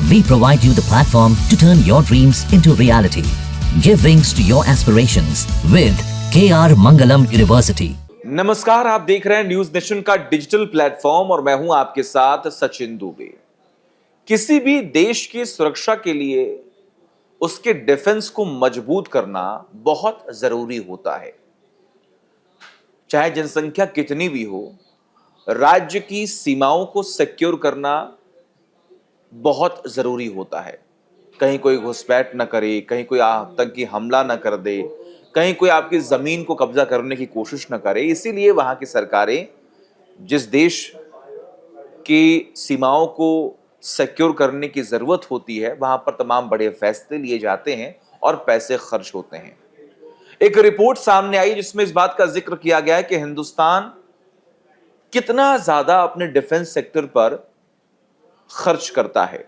We provide you the platform to turn your dreams into reality. Give wings to your aspirations with KR Mangalam University. नमस्कार, आप देख रहे हैं news nation का digital platform और मैं हूं आपके साथ सचिन दुबे। किसी भी देश की सुरक्षा के लिए उसके डिफेंस को मजबूत करना बहुत जरूरी होता है। चाहे जनसंख्या कितनी भी हो, राज्य की सीमाओं को सिक्योर करना बहुत जरूरी होता है। कहीं कोई घुसपैठ न करे, कहीं कोई आतंकी हमला न कर दे, कहीं कोई आपकी जमीन को कब्जा करने की कोशिश न करे। इसीलिए वहां की सरकारें जिस देश की सीमाओं को सिक्योर करने की जरूरत होती है, वहां पर तमाम बड़े फैसले लिए जाते हैं और पैसे खर्च होते हैं। एक रिपोर्ट सामने आई जिसमें इस बात का जिक्र किया गया है कि हिंदुस्तान कितना ज्यादा अपने डिफेंस सेक्टर पर खर्च करता है।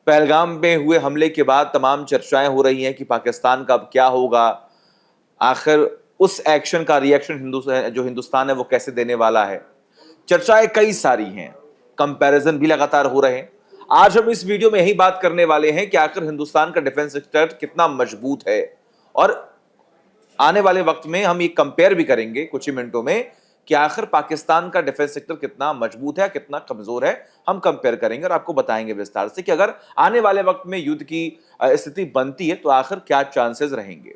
पहलगाम में हुए हमले के बाद तमाम चर्चाएं हो रही हैं कि पाकिस्तान का अब क्या होगा, आखिर उस एक्शन का रिएक्शन हिंदुस्तान है वो कैसे देने वाला है। चर्चाएं कई सारी हैं, कंपैरिजन भी लगातार हो रहे हैं। आज हम इस वीडियो में यही बात करने वाले हैं कि आखिर हिंदुस्तान का डिफेंस सेक्टर कितना मजबूत है और आने वाले वक्त में हम ये कंपेयर भी करेंगे कुछ ही मिनटों में कि आखिर पाकिस्तान का डिफेंस सेक्टर कितना मजबूत है, कितना कमजोर है। हम कंपेयर करेंगे और आपको बताएंगे विस्तार से कि अगर आने वाले वक्त में युद्ध की स्थिति बनती है तो आखिर क्या चांसेस रहेंगे।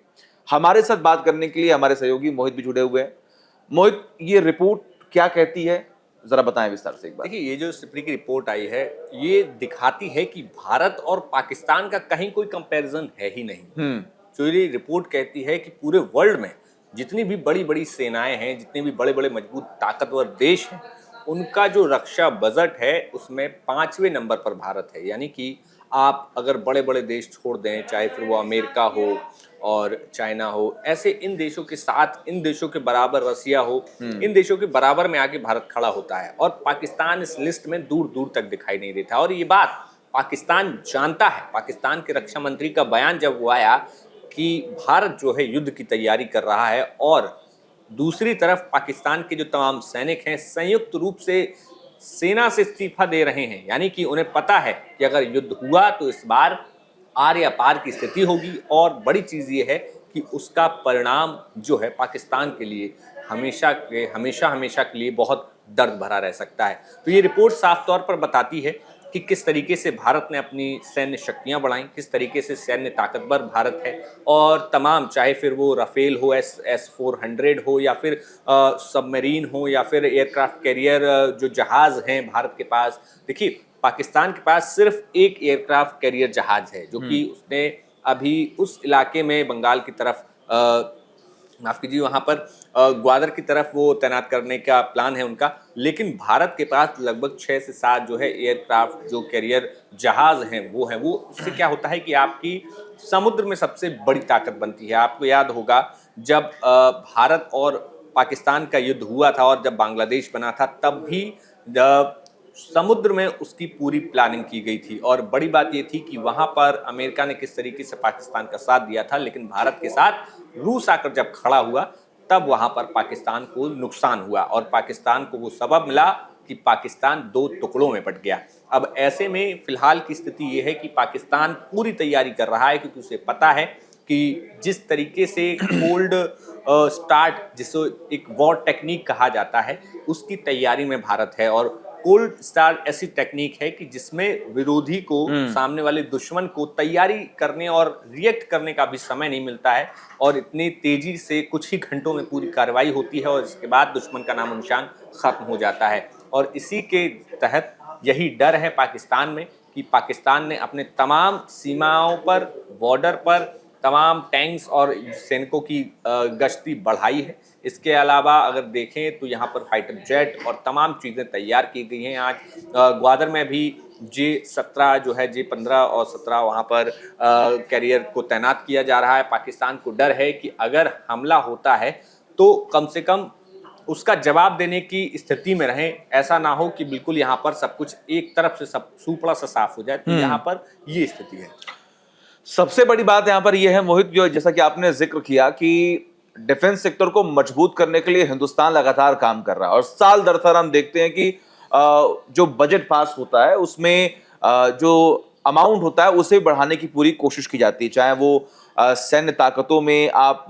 हमारे साथ बात करने के लिए हमारे सहयोगी मोहित भी जुड़े हुए हैं। मोहित, ये रिपोर्ट क्या कहती है, जरा बताएं विस्तार से एक बार। देखिए, ये जो सिप्री की रिपोर्ट आई है ये दिखाती है कि भारत और पाकिस्तान का कहीं कोई कंपैरिजन है ही नहीं। जो ये रिपोर्ट कहती है कि पूरे वर्ल्ड में जितनी भी बड़ी बड़ी सेनाएं हैं, जितने भी बड़े बड़े मजबूत ताकतवर देश हैं, उनका जो रक्षा बजट है उसमें 5वें नंबर पर भारत है। यानी कि आप अगर बड़े बड़े देश छोड़ दें, चाहे फिर वो अमेरिका हो और चाइना हो, ऐसे इन देशों के साथ, इन देशों के बराबर रसिया हो, इन देशों के बराबर में आके भारत खड़ा होता है और पाकिस्तान इस लिस्ट में दूर दूर तक दिखाई नहीं देता। और ये बात पाकिस्तान जानता है। पाकिस्तान के रक्षा मंत्री का बयान जब वो आया कि भारत जो है युद्ध की तैयारी कर रहा है और दूसरी तरफ पाकिस्तान के जो तमाम सैनिक हैं संयुक्त रूप से सेना से इस्तीफा दे रहे हैं, यानी कि उन्हें पता है कि अगर युद्ध हुआ तो इस बार आर या पार की स्थिति होगी। और बड़ी चीज़ ये है कि उसका परिणाम जो है पाकिस्तान के लिए हमेशा के लिए बहुत दर्द भरा रह सकता है। तो ये रिपोर्ट साफ तौर पर बताती है कि किस तरीके से भारत ने अपनी सैन्य शक्तियां बढ़ाई, किस तरीके से सैन्य ताकतवर भारत है। और तमाम, चाहे फिर वो राफेल हो, S-400 हो, या फिर सबमरीन हो, या फिर एयरक्राफ्ट कैरियर जो जहाज़ हैं भारत के पास। देखिए, पाकिस्तान के पास सिर्फ एक एयरक्राफ्ट कैरियर जहाज़ है जो कि उसने अभी उस इलाके में बंगाल की तरफ माफ़ कीजिए, वहाँ पर ग्वादर की तरफ वो तैनात करने का प्लान है उनका। लेकिन भारत के पास लगभग 6 से 7 जो है एयरक्राफ्ट जो कैरियर जहाज़ हैं वो हैं। वो उससे क्या होता है कि आपकी समुद्र में सबसे बड़ी ताकत बनती है। आपको याद होगा जब भारत और पाकिस्तान का युद्ध हुआ था और जब बांग्लादेश बना था, तब भी समुद्र में उसकी पूरी प्लानिंग की गई थी। और बड़ी बात ये थी कि वहाँ पर अमेरिका ने किस तरीके से पाकिस्तान का साथ दिया था, लेकिन भारत के साथ रूस आकर जब खड़ा हुआ तब वहाँ पर पाकिस्तान को नुकसान हुआ और पाकिस्तान को वो सबब मिला कि पाकिस्तान 2 टुकड़ों में बट गया। अब ऐसे में फिलहाल की स्थिति ये है कि पाकिस्तान पूरी तैयारी कर रहा है, क्योंकि उसे पता है कि जिस तरीके से कोल्ड स्टार्ट, जिसे एक वॉर टेक्निक कहा जाता है, उसकी तैयारी में भारत है। और कोल्ड स्टार्ट ऐसी टेक्निक है कि जिसमें विरोधी को, सामने वाले दुश्मन को तैयारी करने और रिएक्ट करने का भी समय नहीं मिलता है और इतनी तेजी से कुछ ही घंटों में पूरी कार्रवाई होती है और इसके बाद दुश्मन का नामो निशान खत्म हो जाता है। और इसी के तहत यही डर है पाकिस्तान में कि पाकिस्तान ने अपने तमाम सीमाओं पर, बॉर्डर पर तमाम टैंक्स और सैनिकों की गश्ती बढ़ाई है। इसके अलावा अगर देखें तो यहाँ पर फाइटर जेट और तमाम चीज़ें तैयार की गई हैं। आज ग्वादर में भी J-17 जो है, J-15 और 17 वहाँ पर कैरियर को तैनात किया जा रहा है। पाकिस्तान को डर है कि अगर हमला होता है तो कम से कम उसका जवाब देने की स्थिति में रहें। ऐसा ना हो कि बिल्कुल यहाँ पर सब कुछ एक तरफ से सब सूपड़ा सा साफ हो जाए। तो यहाँ पर ये स्थिति है। सबसे बड़ी बात यहाँ पर यह है मोहित, जो जैसा कि आपने जिक्र किया कि डिफेंस सेक्टर को मजबूत करने के लिए हिंदुस्तान लगातार काम कर रहा है और साल दर साल हम देखते हैं कि जो बजट पास होता है उसमें जो अमाउंट होता है उसे बढ़ाने की पूरी कोशिश की जाती है, चाहे वो सैन्य ताकतों में आप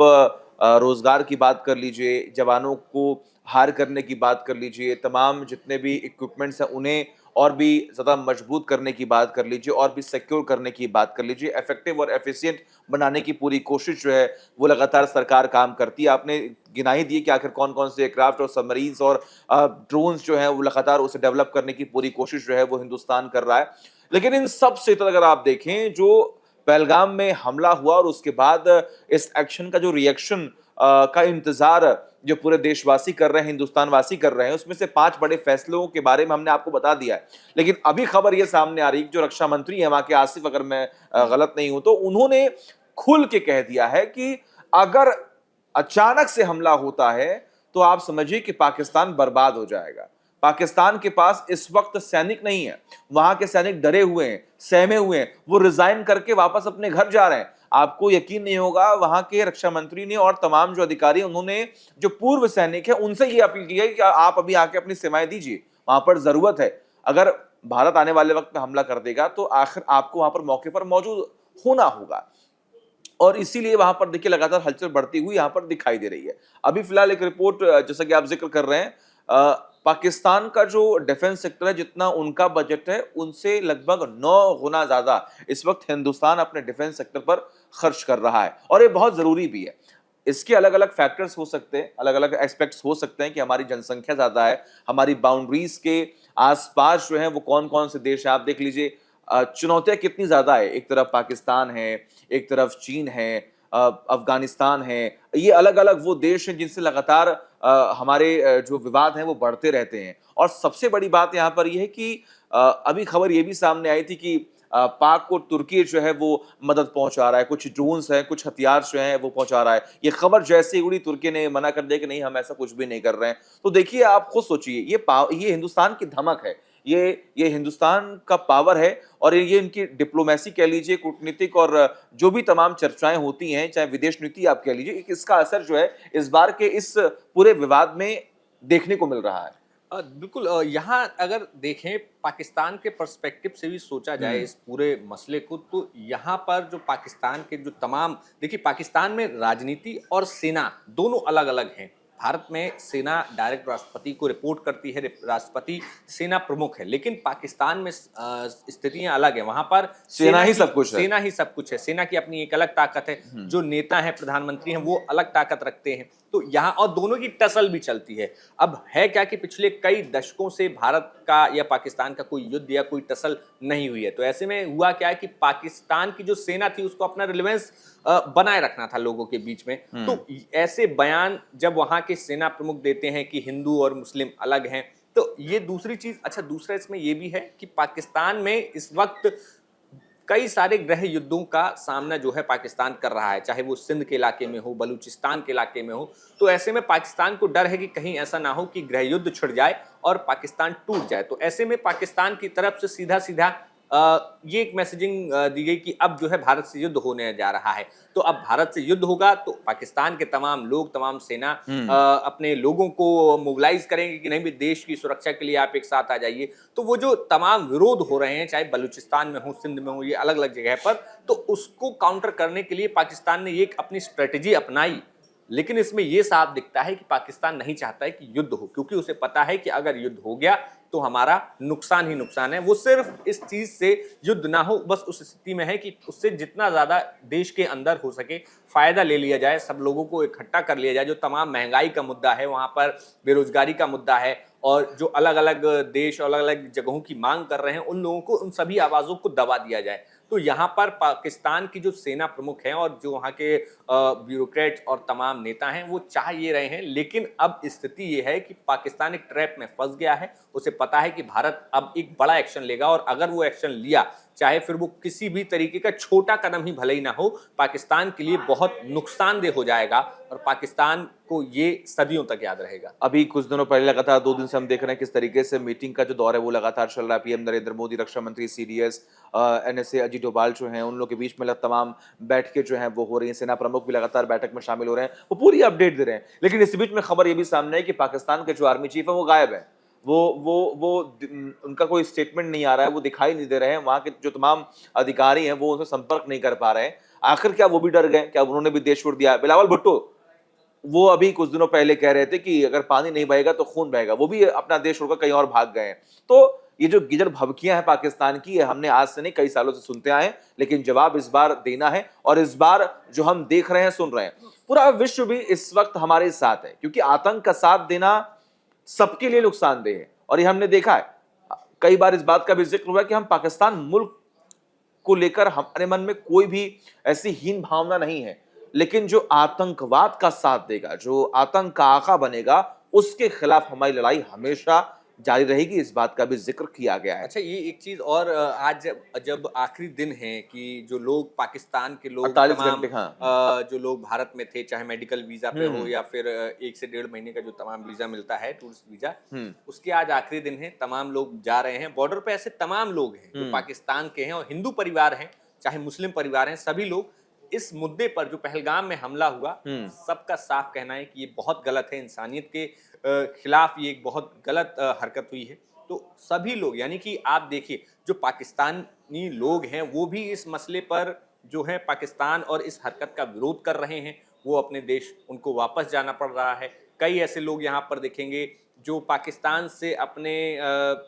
रोजगार की बात कर लीजिए, जवानों को हायर करने की बात कर लीजिए, तमाम जितने भी इक्विपमेंट्स हैं उन्हें और भी ज़्यादा मजबूत करने की बात कर लीजिए और भी सिक्योर करने की बात कर लीजिए, इफेक्टिव और एफिशिएंट बनाने की पूरी कोशिश जो है वो लगातार सरकार काम करती है। आपने गिना ही दी कि आखिर कौन-कौन से एयरक्राफ्ट और सबमरीन्स और ड्रोन्स जो हैं वो लगातार उसे डेवलप करने की पूरी कोशिश जो है वो हिंदुस्तान कर रहा है। लेकिन इन सब से तो अगर आप देखें, जो पहलगाम में हमला हुआ और उसके बाद इस एक्शन का जो रिएक्शन का इंतजार जो पूरे देशवासी कर रहे हैं, हिंदुस्तान वासी कर रहे हैं, उसमें से 5 बड़े फैसलों के बारे में हमने आपको बता दिया है। लेकिन अभी खबर ये सामने आ रही है कि जो रक्षा मंत्री हैं वहां के आसिफ, अगर मैं गलत नहीं हूं, तो उन्होंने खुल के कह दिया है कि अगर अचानक से हमला होता है तो आप समझिए कि पाकिस्तान बर्बाद हो जाएगा। पाकिस्तान के पास इस वक्त सैनिक नहीं है, वहां के सैनिक डरे हुए हैं, सहमे हुए हैं, वो रिजाइन करके वापस अपने घर जा रहे हैं। आपको यकीन नहीं होगा, वहां के रक्षा मंत्री ने और तमाम जो अधिकारी हैं उन्होंने जो पूर्व सैनिक है उनसे ये अपील की है कि आप अभी आके अपनी सेवाएं दीजिए, वहां पर जरूरत है। अगर भारत आने वाले वक्त में हमला कर देगा तो आखिर आपको वहां पर मौके पर मौजूद होना होगा, और इसीलिए वहां पर देखिए लगातार हलचल बढ़ती हुई यहां पर दिखाई दे रही है। अभी फिलहाल एक रिपोर्ट जैसा कि आप जिक्र कर रहे हैं, पाकिस्तान का जो डिफेंस सेक्टर है, जितना उनका बजट है उनसे लगभग 9 गुना ज्यादा इस वक्त हिंदुस्तान अपने डिफेंस सेक्टर पर खर्च कर रहा है, और ये बहुत जरूरी भी है। इसके अलग अलग फैक्टर्स हो सकते हैं, अलग अलग एस्पेक्ट्स हो सकते हैं कि हमारी जनसंख्या ज्यादा है, हमारी बाउंड्रीज के आसपास जो है वो कौन कौन से देश है। आप देख लीजिए चुनौतियां कितनी ज्यादा है, एक तरफ पाकिस्तान है, एक तरफ चीन है, अफगानिस्तान है, ये अलग अलग वो देश हैं जिनसे लगातार हमारे जो विवाद हैं वो बढ़ते रहते हैं। और सबसे बड़ी बात यहाँ पर यह है कि अभी खबर ये भी सामने आई थी कि पाक को तुर्की जो है वो मदद पहुंचा रहा है, कुछ ड्रोन्स हैं, कुछ हथियार जो हैं वो पहुंचा रहा है। ये खबर जैसे ही उड़ी, तुर्की ने मना कर दिया कि नहीं, हम ऐसा कुछ भी नहीं कर रहे हैं। तो देखिए, आप खुद सोचिए, ये हिंदुस्तान की धमक है, ये हिंदुस्तान का पावर है, और ये इनकी डिप्लोमेसी कह लीजिए, कूटनीतिक और जो भी तमाम चर्चाएं होती हैं, चाहे विदेश नीति आप कह लीजिए, इसका असर जो है इस बार के इस पूरे विवाद में देखने को मिल रहा है। बिल्कुल, यहाँ अगर देखें पाकिस्तान के पर्सपेक्टिव से भी सोचा जाए इस पूरे मसले को, तो यहाँ पर जो पाकिस्तान के जो तमाम, देखिए पाकिस्तान में राजनीति और सेना दोनों अलग अलग हैं। भारत में सेना डायरेक्ट राष्ट्रपति को रिपोर्ट करती है, राष्ट्रपति सेना प्रमुख है, लेकिन पाकिस्तान में स्थितियां अलग है। वहां पर सेना ही सब कुछ है, सेना ही सब कुछ है, सेना की अपनी एक अलग ताकत है, जो नेता है, प्रधानमंत्री हैं, वो अलग ताकत रखते हैं। तो यहाँ और दोनों की टसल भी चलती है। अब है क्या कि पिछले कई दशकों से भारत का या पाकिस्तान का कोई युद्ध या कोई टसल नहीं हुई है। तो ऐसे में हुआ क्या है कि पाकिस्तान की जो सेना थी उसको अपना रिलेवेंस बनाए रखना था लोगों के बीच में। तो ऐसे बयान जब वहां के सेना प्रमुख देते हैं कि हिंदू और मुस्लिम अलग हैं, तो ये दूसरी चीज। अच्छा, दूसरा इसमें यह भी है कि पाकिस्तान में इस वक्त कई सारे गृह युद्धों का सामना जो है पाकिस्तान कर रहा है, चाहे वो सिंध के इलाके में हो, बलूचिस्तान के इलाके में हो। तो ऐसे में पाकिस्तान को डर है कि कहीं ऐसा ना हो कि गृह युद्ध छिड़ जाए और पाकिस्तान टूट जाए। तो ऐसे में पाकिस्तान की तरफ से सीधा सीधा ये एक मैसेजिंग दी गई कि अब जो है भारत से युद्ध होने जा रहा है। तो अब भारत से युद्ध होगा तो पाकिस्तान के तमाम लोग, तमाम सेना अपने लोगों को मोबिलाइज करेंगे कि नहीं भी, देश की सुरक्षा के लिए आप एक साथ आ जाइए। तो वो जो तमाम विरोध हो रहे हैं, चाहे बलूचिस्तान में हो, सिंध में हो, ये अलग अलग जगह पर, तो उसको काउंटर करने के लिए पाकिस्तान ने एक अपनी स्ट्रेटेजी अपनाई। लेकिन इसमें यह साफ दिखता है कि पाकिस्तान नहीं चाहता है कि युद्ध हो, क्योंकि उसे पता है कि अगर युद्ध हो गया तो हमारा नुकसान ही नुकसान है। वो सिर्फ इस चीज से युद्ध ना हो, बस उस स्थिति में है कि उससे जितना ज्यादा देश के अंदर हो सके फायदा ले लिया जाए, सब लोगों को इकट्ठा कर लिया जाए। जो तमाम महंगाई का मुद्दा है, वहां पर बेरोजगारी का मुद्दा है, और जो अलग अलग देश अलग अलग जगहों की मांग कर रहे हैं, उन लोगों को, उन सभी आवाजों को दबा दिया जाए। तो यहाँ पर पाकिस्तान की जो सेना प्रमुख हैं और जो वहाँ के ब्यूरोक्रेट्स और तमाम नेता हैं, वो चाह ये रहे हैं। लेकिन अब स्थिति ये है कि पाकिस्तान एक ट्रैप में फंस गया है। उसे पता है कि भारत अब एक बड़ा एक्शन लेगा, और अगर वो एक्शन लिया, चाहे फिर वो किसी भी तरीके का छोटा कदम ही भले ही ना हो, पाकिस्तान के लिए बहुत नुकसानदेह हो जाएगा, और पाकिस्तान को ये सदियों तक याद रहेगा। अभी कुछ दिनों पहले लगातार 2 दिन से हम देख रहे हैं किस तरीके से मीटिंग का जो दौर है वो लगातार चल रहा है। पीएम नरेंद्र मोदी, रक्षा मंत्री सीडीएस, एनएसए अजीत डोभाल जो हैं, उन लोगों के बीच में तमाम बैठकें जो हैं वो हो रही हैं। सेना प्रमुख भी लगातार बैठक में शामिल हो रहे हैं, वो पूरी अपडेट दे रहे हैं। लेकिन इस बीच में खबर ये भी सामने है कि पाकिस्तान के जो आर्मी चीफ है वो गायब है, उनका कोई स्टेटमेंट नहीं आ रहा है, वो दिखाई नहीं दे रहे हैं, वहां के जो तमाम अधिकारी हैं वो उनसे संपर्क नहीं कर पा रहे हैं। आखिर क्या वो भी डर गए? क्या उन्होंने भी देश छोड़ दिया? बिलावल भुट्टो वो अभी कुछ दिनों पहले कह रहे थे कि अगर पानी नहीं बहेगा तो खून बहेगा, वो भी अपना देश छोड़कर कहीं और भाग गए हैं। तो ये जो गिजर भभकियां हैं पाकिस्तान की, ये हमने आज से नहीं कई सालों से सुनते आए हैं, लेकिन जवाब इस बार देना है। और इस बार जो हम देख रहे हैं, सुन रहे हैं, पूरा विश्व भी इस वक्त हमारे साथ है, क्योंकि आतंक का साथ देना सबके लिए नुकसानदेह है। और ये हमने देखा है, कई बार इस बात का भी जिक्र हुआ कि हम पाकिस्तान मुल्क को लेकर हमारे मन में कोई भी ऐसी हीन भावना नहीं है, लेकिन जो आतंकवाद का साथ देगा, जो आतंक का आका बनेगा, उसके खिलाफ हमारी लड़ाई हमेशा जारी रहेगी। इस बात का भी जिक्र किया गया है। अच्छा, ये एक चीज और आज जब आखिरी दिन है कि जो लोग पाकिस्तान के लोग 48 तमाम घंटे, हाँ। जो लोग भारत में थे, चाहे मेडिकल वीजा पे हो या फिर 1 से 1.5 महीने का जो तमाम वीजा मिलता है, टूरिस्ट वीजा, उसके आज आखिरी दिन है। तमाम लोग जा रहे हैं बॉर्डर पे। ऐसे तमाम लोग हैं जो पाकिस्तान के हैं और हिंदू परिवार हैं, चाहे मुस्लिम परिवार हैं, सभी लोग इस मुद्दे पर जो पहलगाम में हमला हुआ, सबका साफ कहना है कि ये बहुत गलत है, इंसानियत के खिलाफ ये एक बहुत गलत हरकत हुई है। तो सभी लोग, यानी कि आप देखिए, जो पाकिस्तानी लोग हैं वो भी इस मसले पर जो है पाकिस्तान और इस हरकत का विरोध कर रहे हैं। वो अपने देश, उनको वापस जाना पड़ रहा है। कई ऐसे लोग यहाँ पर देखेंगे जो पाकिस्तान से अपने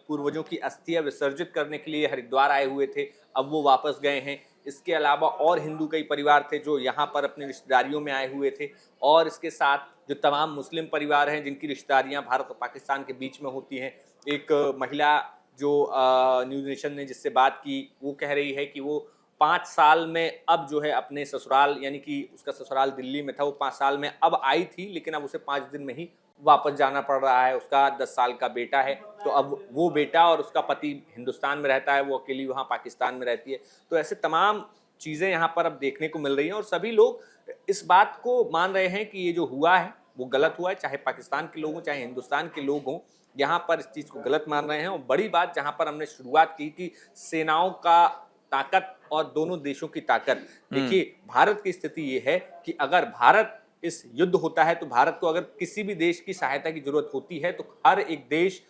पूर्वजों की अस्थियां विसर्जित करने के लिए हरिद्वार आए हुए थे, अब वो वापस गए हैं। इसके अलावा और हिंदू कई परिवार थे जो यहाँ पर अपनी रिश्तेदारियों में आए हुए थे। और इसके साथ जो तमाम मुस्लिम परिवार हैं जिनकी रिश्तेदारियाँ भारत और पाकिस्तान के बीच में होती हैं। एक महिला जो न्यूज़ नेशन ने जिससे बात की, वो कह रही है कि वो 5 साल में अब जो है अपने ससुराल, यानी कि उसका ससुराल दिल्ली में था, वो 5 साल में अब आई थी, लेकिन अब उसे 5 दिन में ही वापस जाना पड़ रहा है। उसका 10 साल का बेटा है, तो अब वो बेटा और उसका पति हिंदुस्तान में रहता है, वो अकेली वहाँ पाकिस्तान में रहती है। तो ऐसे तमाम चीज़ें यहाँ पर अब देखने को मिल रही हैं और सभी लोग इस बात को मान रहे हैं कि ये जो हुआ है वो गलत हुआ है, चाहे पाकिस्तान के लोग हों, चाहे हिंदुस्तान के लोग हों, यहाँ पर इस चीज़ को गलत मान रहे हैं। और बड़ी बात जहाँ पर हमने शुरुआत की कि सेनाओं का ताकत और दोनों देशों की ताकत, देखिए भारत की स्थिति ये है कि अगर भारत इस युद्ध होता है तो भारत को अगर किसी भी देश की सहायता की जरूरत होती है तो हर एक देश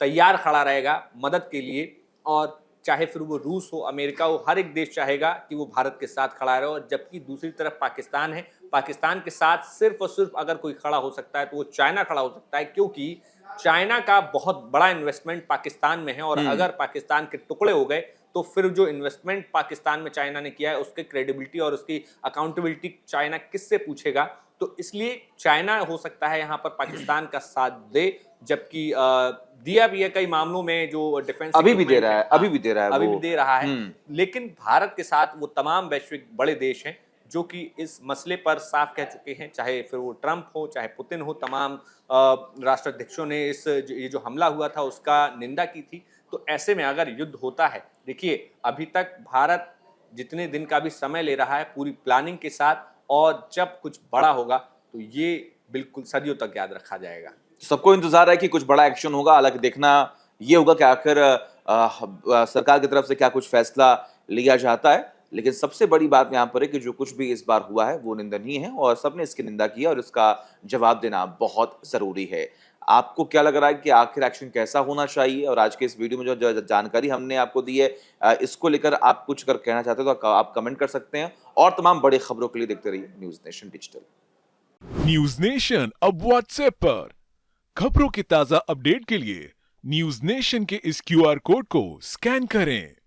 तैयार खड़ा रहेगा मदद के लिए। और चाहे फिर वो रूस हो, अमेरिका हो, हर एक देश चाहेगा कि वो भारत के साथ खड़ा रहे। और जबकि दूसरी तरफ पाकिस्तान है, पाकिस्तान के साथ सिर्फ और सिर्फ अगर कोई खड़ा हो सकता है तो वो चाइना खड़ा हो सकता है, क्योंकि चाइना का बहुत बड़ा इन्वेस्टमेंट पाकिस्तान में है। और अगर पाकिस्तान के टुकड़े हो गए तो फिर जो इन्वेस्टमेंट पाकिस्तान में चाइना ने किया है उसकी क्रेडिबिलिटी और उसकी अकाउंटेबिलिटी चाइना किससे पूछेगा। तो इसलिए चाइना हो सकता है यहाँ पर पाकिस्तान का साथ दे, जबकि दिया भी है कई मामलों में, जो डिफेंस अभी भी दे रहा है, अभी भी दे रहा है। लेकिन भारत के साथ वो तमाम वैश्विक बड़े देश हैं जो कि इस मसले पर साफ कह चुके हैं, चाहे फिर वो ट्रंप हो, चाहे पुतिन हो, तमाम राष्ट्राध्यक्षों ने ये जो हमला हुआ था उसका निंदा की थी। तो ऐसे में अगर युद्ध होता है, देखिए अभी तक भारत जितने दिन का भी समय ले रहा है पूरी प्लानिंग के साथ, और जब कुछ बड़ा होगा तो ये बिल्कुल सदियों तक याद रखा जाएगा। सबको इंतजार है कि कुछ बड़ा एक्शन होगा। हालांकि देखना ये होगा कि आखिर सरकार की तरफ से क्या कुछ फैसला लिया जाता है। लेकिन सबसे बड़ी बात यहाँ पर है कि जो कुछ भी इस बार हुआ है वो निंदनीय है और सबने इसकी निंदा की है और इसका जवाब देना बहुत जरूरी है। आपको क्या लग रहा है कि आखिर एक्शन कैसा होना चाहिए? और आज के इस वीडियो में जो जानकारी हमने आपको दी है, इसको लेकर आप कुछ अगर कहना चाहते हो तो आप कमेंट कर सकते हैं। और तमाम बड़ी खबरों के लिए देखते रहिए news nation digital. News nation अब व्हाट्सएप पर खबरों की ताजा अपडेट के लिए न्यूज़ नेशन के इस QR कोड को स्कैन करें।